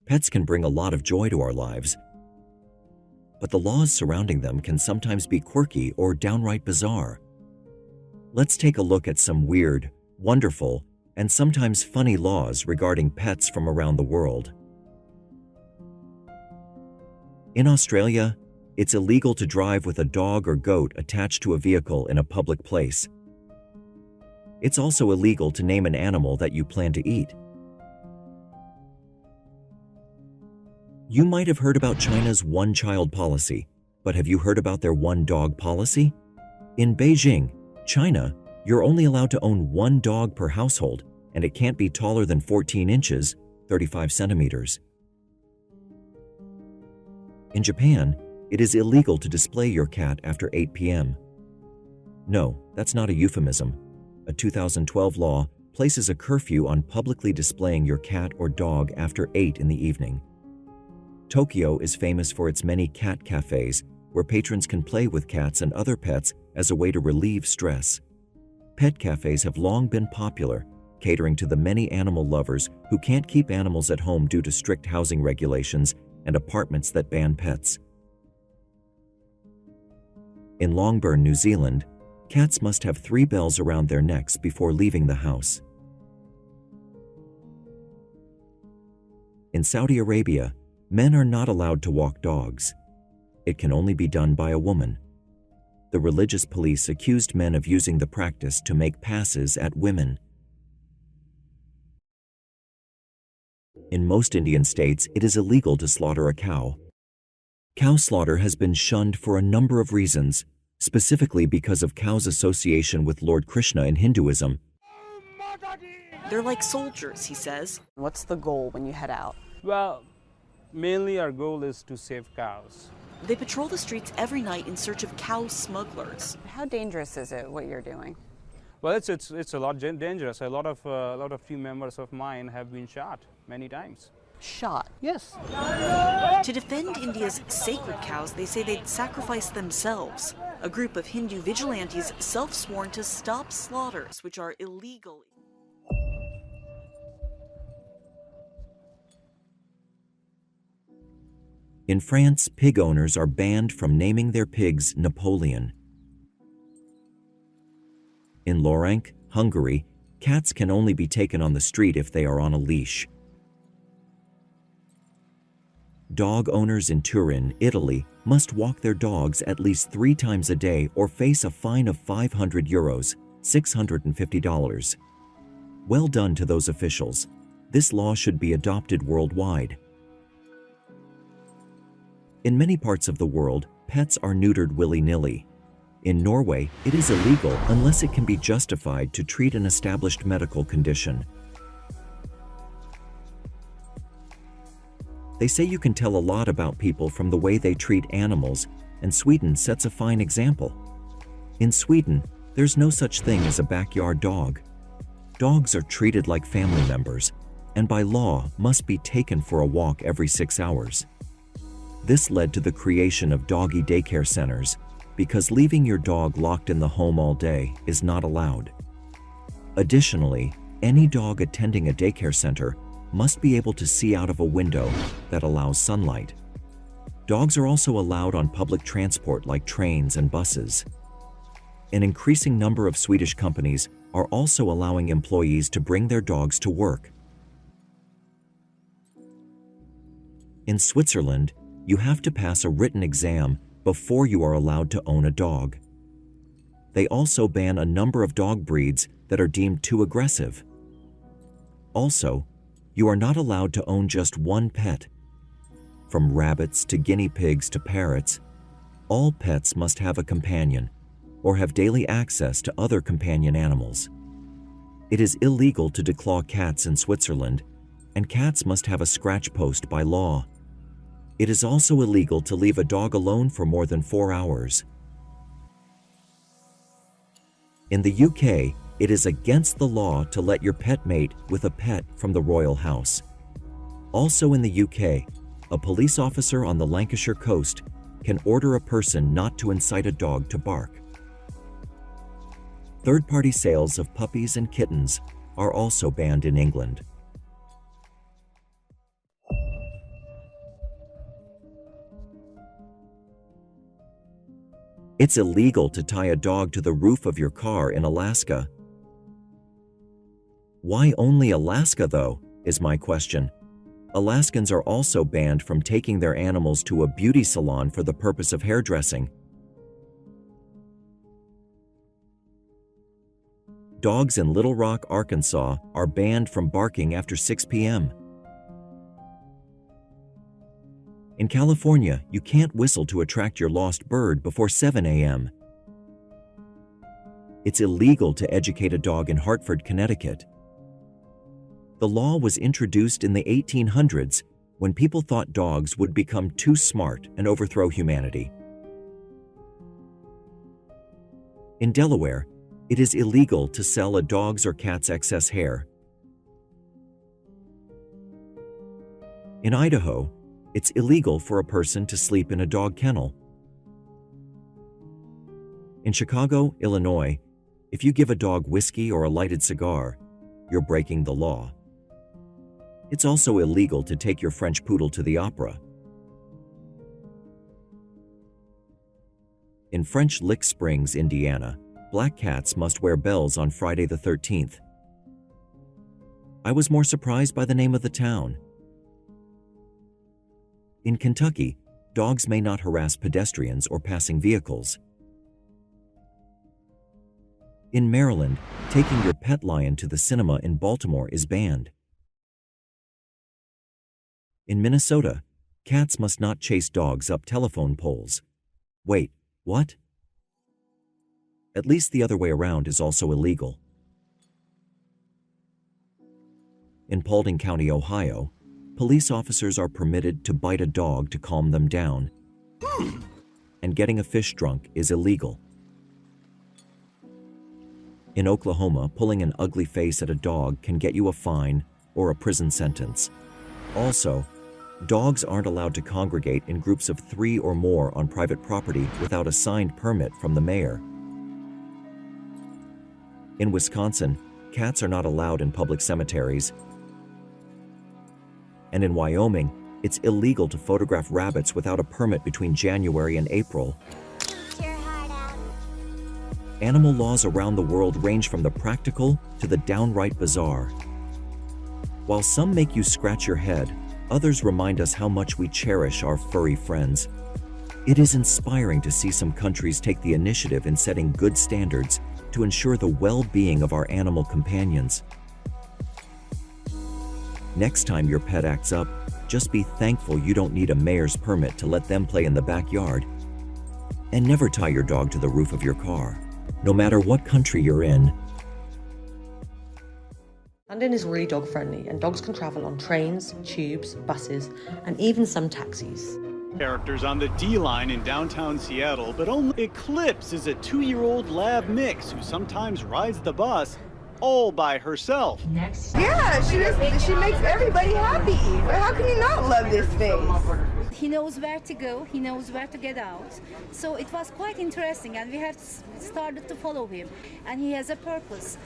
Pets can bring a lot of joy to our lives, but the laws surrounding them can sometimes be quirky or downright bizarre. Let's take a look at some weird, wonderful, and sometimes funny laws regarding pets from around the world. In Australia, it's illegal to drive with a dog or goat attached to a vehicle in a public place. It's also illegal to name an animal that you plan to eat. You might have heard about China's one-child policy, but have you heard about their one-dog policy? In Beijing, China, you're only allowed to own one dog per household, and it can't be taller than 14 inches, 35 centimeters. In Japan, it is illegal to display your cat after 8 p.m. No, that's not a euphemism. A 2012 law places a curfew on publicly displaying your cat or dog after 8 in the evening. Tokyo is famous for its many cat cafes where patrons can play with cats and other pets as a way to relieve stress. Pet cafes have long been popular, catering to the many animal lovers who can't keep animals at home due to strict housing regulations and apartments that ban pets. In Longburn, New Zealand, cats must have 3 bells around their necks before leaving the house. In Saudi Arabia, men are not allowed to walk dogs. It can only be done by a woman. The religious police accused men of using the practice to make passes at women. In most Indian states, it is illegal to slaughter a cow. Cow slaughter has been shunned for a number of reasons, specifically because of cows' association with Lord Krishna in Hinduism. They're like soldiers, he says. What's the goal when you head out? Well, mainly our goal is to save cows. They patrol the streets every night in search of cow smugglers. How dangerous is it, what you're doing? Well, it's a lot dangerous. A lot of team members of mine have been shot many times. Shot? Yes. To defend India's sacred cows, they say they'd sacrifice themselves. A group of Hindu vigilantes self-sworn to stop slaughters, which are illegal. In France, pig owners are banned from naming their pigs Napoleon. In Lorank, Hungary, cats can only be taken on the street if they are on a leash. Dog owners in Turin, Italy, must walk their dogs at least 3 times a day or face a fine of €500, $650. Well done to those officials. This law should be adopted worldwide. In many parts of the world, pets are neutered willy-nilly. In Norway, it is illegal unless it can be justified to treat an established medical condition. They say you can tell a lot about people from the way they treat animals, and Sweden sets a fine example. In Sweden, there's no such thing as a backyard dog. Dogs are treated like family members, and by law must be taken for a walk every 6 hours. This led to the creation of doggy daycare centers, because leaving your dog locked in the home all day is not allowed. Additionally, any dog attending a daycare center must be able to see out of a window that allows sunlight. Dogs are also allowed on public transport like trains and buses. An increasing number of Swedish companies are also allowing employees to bring their dogs to work. In Switzerland, you have to pass a written exam before you are allowed to own a dog. They also ban a number of dog breeds that are deemed too aggressive. Also, you are not allowed to own just one pet. From rabbits to guinea pigs to parrots, all pets must have a companion or have daily access to other companion animals. It is illegal to declaw cats in Switzerland, and cats must have a scratch post by law. It is also illegal to leave a dog alone for more than 4 hours. In the UK, it is against the law to let your pet mate with a pet from the royal house. Also in the UK, a police officer on the Lancashire coast can order a person not to incite a dog to bark. Third-party sales of puppies and kittens are also banned in England. It's illegal to tie a dog to the roof of your car in Alaska. Why only Alaska, though, is my question. Alaskans are also banned from taking their animals to a beauty salon for the purpose of hairdressing. Dogs in Little Rock, Arkansas are banned from barking after 6 p.m. In California, you can't whistle to attract your lost bird before 7 a.m. It's illegal to educate a dog in Hartford, Connecticut. The law was introduced in the 1800s when people thought dogs would become too smart and overthrow humanity. In Delaware, it is illegal to sell a dog's or cat's excess hair. In Idaho, it's illegal for a person to sleep in a dog kennel. In Chicago, Illinois, if you give a dog whiskey or a lighted cigar, you're breaking the law. It's also illegal to take your French poodle to the opera. In French Lick Springs, Indiana, black cats must wear bells on Friday the 13th. I was more surprised by the name of the town. In Kentucky, dogs may not harass pedestrians or passing vehicles. In Maryland, taking your pet lion to the cinema in Baltimore is banned. In Minnesota, cats must not chase dogs up telephone poles. Wait, what? At least the other way around is also illegal. In Paulding County, Ohio, police officers are permitted to bite a dog to calm them down, and getting a fish drunk is illegal. In Oklahoma, pulling an ugly face at a dog can get you a fine or a prison sentence. Also, dogs aren't allowed to congregate in groups of 3 or more on private property without a signed permit from the mayor. In Wisconsin, cats are not allowed in public cemeteries. And in Wyoming, it's illegal to photograph rabbits without a permit between January and April. Animal laws around the world range from the practical to the downright bizarre. While some make you scratch your head, others remind us how much we cherish our furry friends. It is inspiring to see some countries take the initiative in setting good standards to ensure the well-being of our animal companions. Next time your pet acts up, just be thankful you don't need a mayor's permit to let them play in the backyard. And never tie your dog to the roof of your car, no matter what country you're in. London is really dog friendly and dogs can travel on trains, tubes, buses, and even some taxis. Characters on the D line in downtown Seattle, but only Eclipse is a 2-year-old lab mix who sometimes rides the bus all by herself. Yeah, she makes everybody happy. How can you not love this face? He knows where to go, he knows where to get out. So it was quite interesting and we have started to follow him and he has a purpose.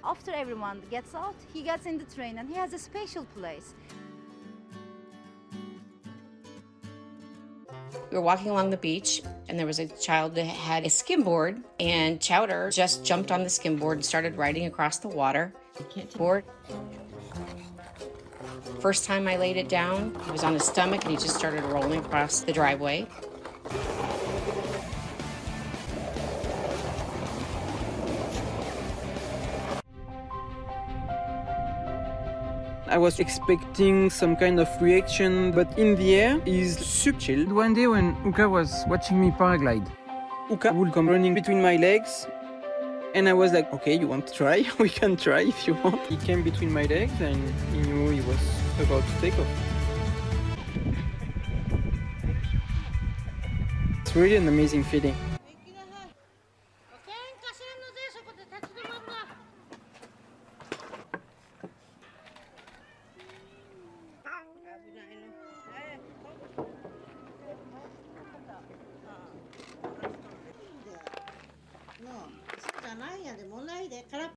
After everyone gets out, he gets in the train and he has a special place. We were walking along the beach and there was a child that had a skimboard and Chowder just jumped on the skimboard and started riding across the water. Board. First time I laid it down, he was on his stomach and he just started rolling across the driveway. I was expecting some kind of reaction, but in the air, he's super chill. One day when Uka was watching me paraglide, Uka would come running between my legs, and I was like, okay, you want to try? We can try if you want. He came between my legs and he knew he was about to take off. It's really an amazing feeling.